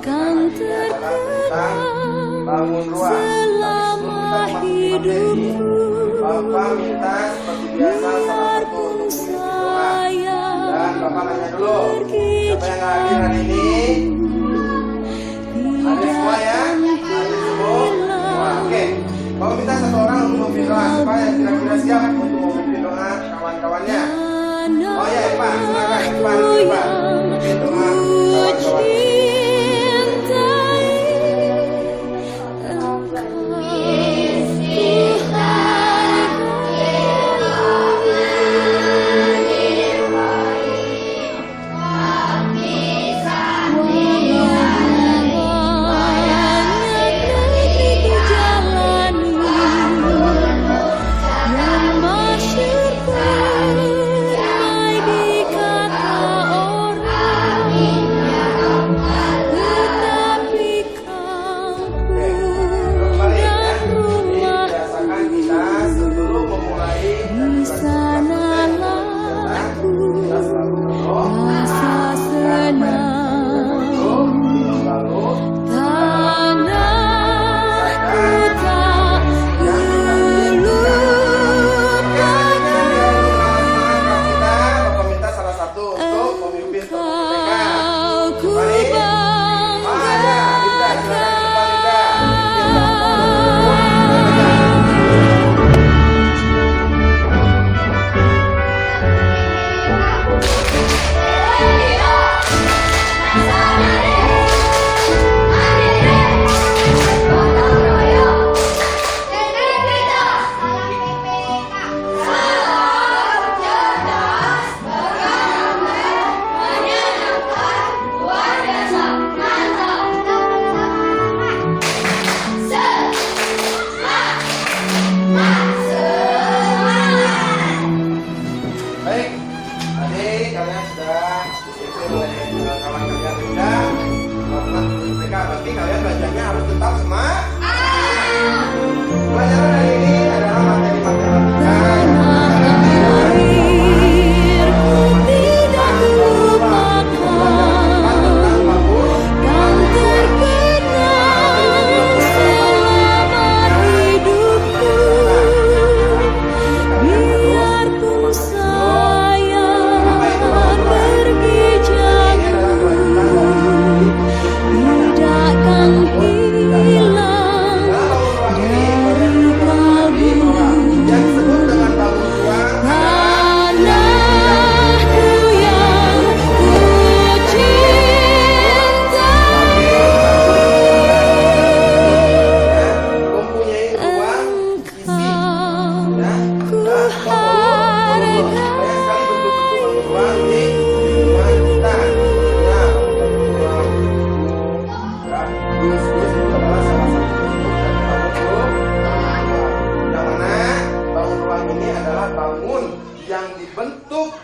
kan terkenang selama hidupku. Bapak minta seperti biasa Biarpun saya dan Bapak nanya dulu, siapa yang hadir hari ini? Ada semua ya? Ada semua? Oke. Bapak minta satu orang untuk memimpin doa. Siapa yang kira-kira siap untuk memimpin doa kawan-kawannya? Oh ya, Pak, silakan Pak. Memimpin doa kawan-kawannya.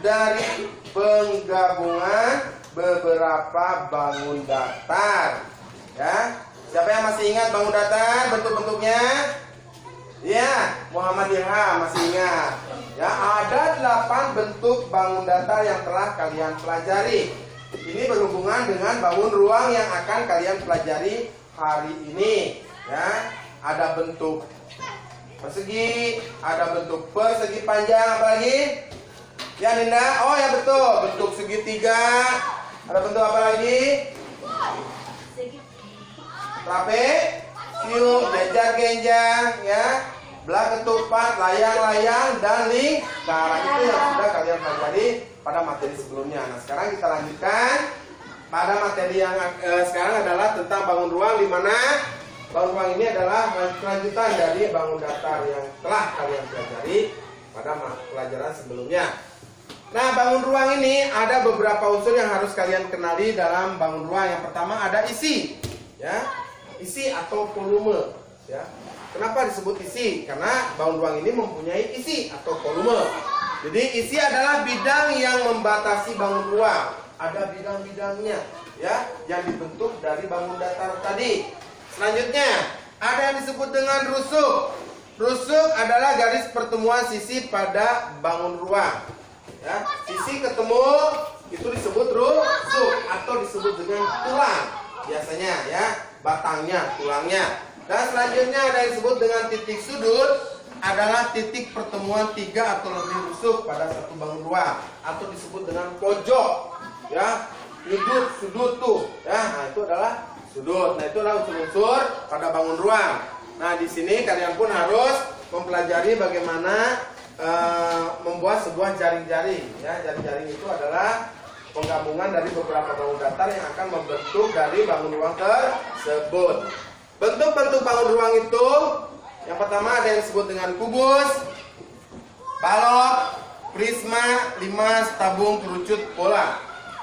Dari penggabungan beberapa bangun datar, ya. Siapa yang masih ingat bangun datar bentuk-bentuknya? Ya, Muhammad Ilham masih ingat. Ya, ada 8 bentuk bangun datar yang telah kalian pelajari. Ini berhubungan dengan bangun ruang yang akan kalian pelajari hari ini. Ya, ada bentuk persegi, ada bentuk persegi panjang, apa lagi? Ya Ninda, oh ya betul, bentuk segitiga. Ada bentuk apa lagi? Trapesium, jajar genjang, ya, belah ketupat, layang-layang, dan lingkaran. Itu yang sudah kalian pelajari pada materi sebelumnya. Nah sekarang kita lanjutkan pada materi yang sekarang adalah tentang bangun ruang, di mana bangun ruang ini adalah kelanjutan dari bangun datar yang telah kalian pelajari pada pelajaran sebelumnya. Nah, bangun ruang ini ada beberapa unsur yang harus kalian kenali dalam bangun ruang. Yang pertama ada isi, ya, isi atau volume, ya. Kenapa disebut isi? Karena bangun ruang ini mempunyai isi atau volume. Jadi isi adalah bidang yang membatasi bangun ruang. Ada bidang-bidangnya, ya, yang dibentuk dari bangun datar tadi. Selanjutnya ada yang disebut dengan rusuk. Rusuk adalah garis pertemuan sisi pada bangun ruang. Ya, sisi ketemu itu disebut rusuk atau disebut dengan tulang. biasanya ya, batangnya, tulangnya. Dan selanjutnya ada yang disebut dengan titik sudut, adalah titik pertemuan 3 atau lebih rusuk pada satu bangun ruang, atau disebut dengan pojok ya, sudut tuh ya. Nah, itu adalah sudut. Nah, itu adalah unsur-unsur pada bangun ruang. Nah, di sini kalian pun harus mempelajari bagaimana membuat sebuah jaring-jaring ya. Jaring-jaring itu adalah penggabungan dari beberapa bangun datar yang akan membentuk dari bangun ruang tersebut. Bentuk-bentuk bangun ruang itu, yang pertama ada yang disebut dengan kubus, balok, prisma, limas, tabung, kerucut, bola.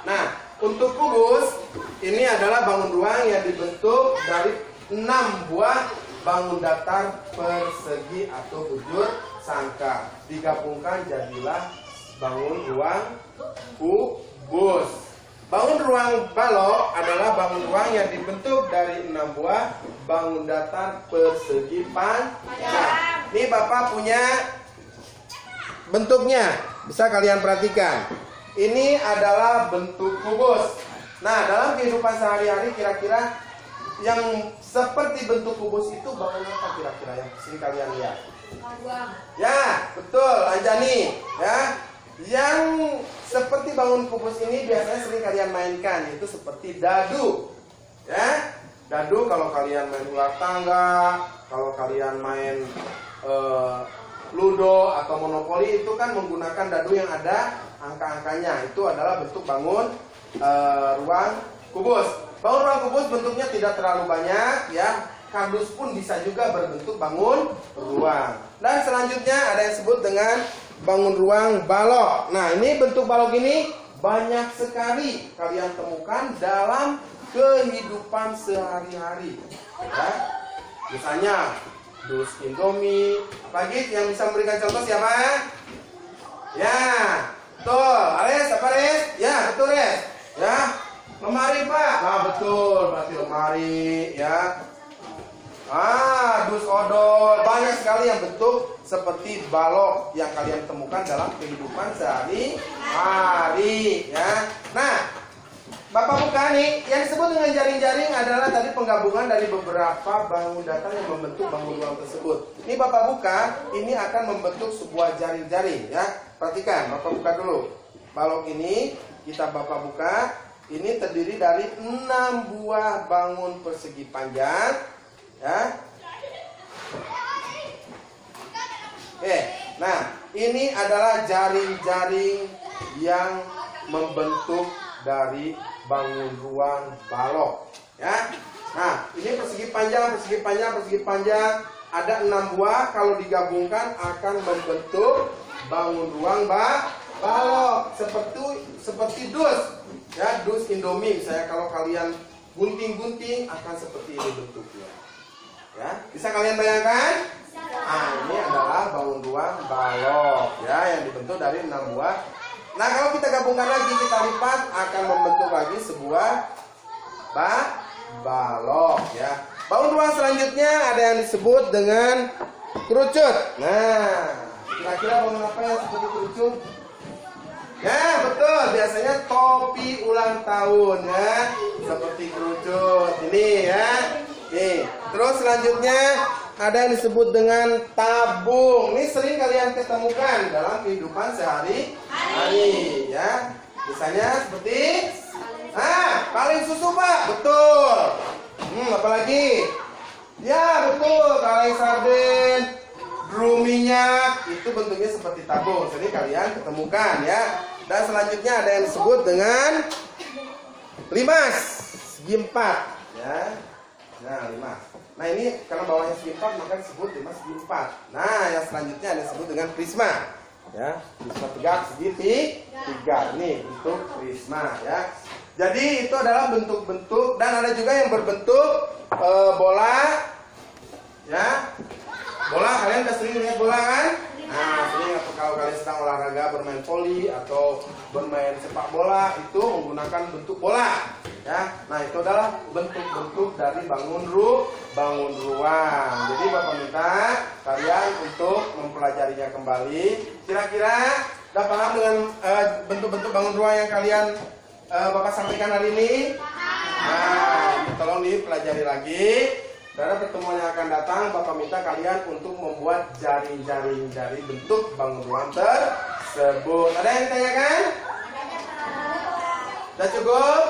Nah, untuk kubus ini adalah bangun ruang yang dibentuk dari 6 buah bangun datar persegi atau bujur sangka, digabungkan jadilah bangun ruang kubus. Bangun ruang balok adalah bangun ruang yang dibentuk dari 6 buah bangun datar persegi panjang. Ini Bapak punya bentuknya, bisa kalian perhatikan. Ini adalah bentuk kubus. Nah, dalam kehidupan sehari-hari kira-kira yang seperti bentuk kubus itu bangun apa kira-kira yang sering kalian lihat? Ya, betul, Anjani. Ya, yang seperti bangun kubus ini biasanya sering kalian mainkan, yaitu seperti dadu. Ya, dadu kalau kalian main ular tangga, kalau kalian main ludo atau monopoli itu kan menggunakan dadu yang ada angka-angkanya. Itu adalah bentuk bangun ruang kubus. Bangun ruang kubus bentuknya tidak terlalu banyak ya. Kardus pun bisa juga berbentuk bangun ruang. Dan selanjutnya ada yang disebut dengan bangun ruang balok. Nah, ini bentuk balok ini banyak sekali kalian temukan dalam kehidupan sehari-hari. Ya. Misalnya dus Indomie. Apalagi yang bisa memberikan contoh siapa? Ya, betul. Ares, apa Res? Ya, betul Res. Ya, lemari Pak. Nah, betul. Berarti lemari ya. Dus odol, banyak sekali yang bentuk seperti balok yang kalian temukan dalam kehidupan sehari-hari ya. Nah, Bapak buka nih, yang disebut dengan jaring-jaring adalah tadi penggabungan dari beberapa bangun datar yang membentuk bangun ruang tersebut. Ini Bapak buka, ini akan membentuk sebuah jaring-jaring ya. Perhatikan, Bapak buka dulu. Balok ini kita Bapak buka, ini terdiri dari 6 buah bangun persegi panjang. Ya. Oke, nah ini adalah jaring-jaring yang membentuk dari bangun ruang balok. Ya, nah ini persegi panjang, persegi panjang, persegi panjang. Ada 6 buah, kalau digabungkan akan membentuk bangun ruang balok. Seperti dus, ya dus Indomie. Misalnya kalau kalian gunting-gunting akan seperti ini bentuknya. Ya, bisa kalian bayangkan? Nah, ini adalah bangun ruang balok ya, yang dibentuk dari 6 buah. Nah, kalau kita gabungkan lagi, kita lipat, akan membentuk lagi sebuah balok ya. Bangun ruang selanjutnya ada yang disebut dengan kerucut. Nah, kira-kira bangun apa yang seperti kerucut? Ya, betul. Biasanya topi ulang tahun ya, seperti kerucut. Ini ya. Nih, terus selanjutnya ada yang disebut dengan tabung. Ini sering kalian ketemukan dalam kehidupan sehari-hari ya. Misalnya seperti kaleng susu Pak, betul. Apalagi? Ya betul, kaleng sarden, drum minyak, itu bentuknya seperti tabung. Sering kalian ketemukan ya. Dan selanjutnya ada yang disebut dengan limas segi 4 ya. Nah, limas. Nah, ini karena bawahnya segi 4 maka disebut limas segi 4. Nah, yang selanjutnya ada disebut dengan prisma. Ya, prisma tegak segi 3. Ini untuk prisma ya. Jadi itu adalah bentuk-bentuk, dan ada juga yang berbentuk bola. Ya. Bola, kalian udah sering lihat bola kan? Nah, sering kalau kalian sedang olahraga bermain voli atau bermain sepak bola itu menggunakan bentuk bola. Ya, nah itu adalah bentuk-bentuk dari bangun ruang. Jadi Bapak minta kalian untuk mempelajarinya kembali. Kira-kira udah paham dengan bentuk-bentuk bangun ruang yang kalian Bapak sampaikan hari ini? Nah, dipelajari lagi. Pada pertemuan yang akan datang, Bapak minta kalian untuk membuat jaring-jaring dari bentuk bangun ruang tersebut. Ada yang ditanyakan? Sudah cukup?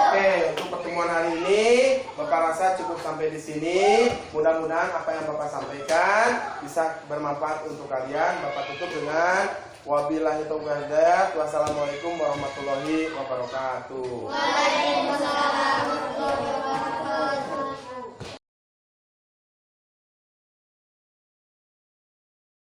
Oke, untuk pertemuan hari ini Bapak rasa cukup sampai di sini. Mudah-mudahan apa yang Bapak sampaikan bisa bermanfaat untuk kalian. Bapak tutup dengan wabillahi taufiq wal hidayah. Wassalamualaikum warahmatullahi wabarakatuh. Waalaikumsalam warahmatullahi wabarakatuh.